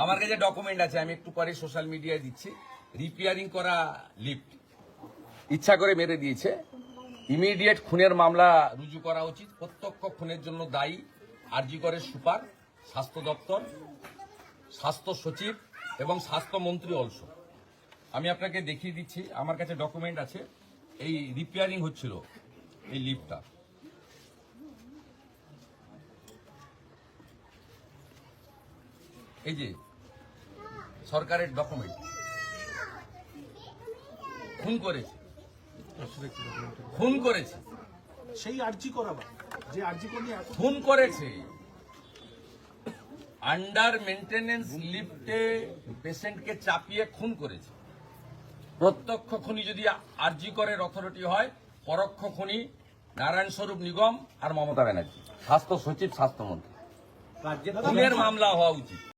আমার কাছে ডকুমেন্ট আছে, আমি একটু পরে সোশ্যাল মিডিয়ায় দিচ্ছি। রিপেয়ারিং করা লিফট ইচ্ছা করে মেরে দিয়েছে, ইমিডিয়েট খুনের মামলা রুজু করা উচিত। প্রত্যক্ষ খুনের জন্য দায়ী আরজি করের সুপার, স্বাস্থ্য দপ্তর, স্বাস্থ্য সচিব এবং স্বাস্থ্যমন্ত্রী অলসো। আমি আপনাকে দেখিয়ে দিচ্ছি, আমার কাছে ডকুমেন্ট আছে। এই রিপেয়ারিং হচ্ছিল এই লিফটটা, এই যে সরকারের ডকুমেন্ট। খুন করেছে, খুন করেছে, সেই আর্জি করাবা যে আর্জি করলে খুন করেছে। আন্ডার মেনটেনেন্স লিফটে পেশেন্টকে চাপিয়ে খুন করেছে। প্রত্যক্ষ খুনি যদি আরজি করের অথরিটি হয়, পরোক্ষ খুনি নারায়ণ স্বরূপ নিগম আর মমতা ব্যানার্জি, স্বাস্থ্য সচিব, স্বাস্থ্যমন্ত্রী। খুনের মামলা হওয়া উচিত।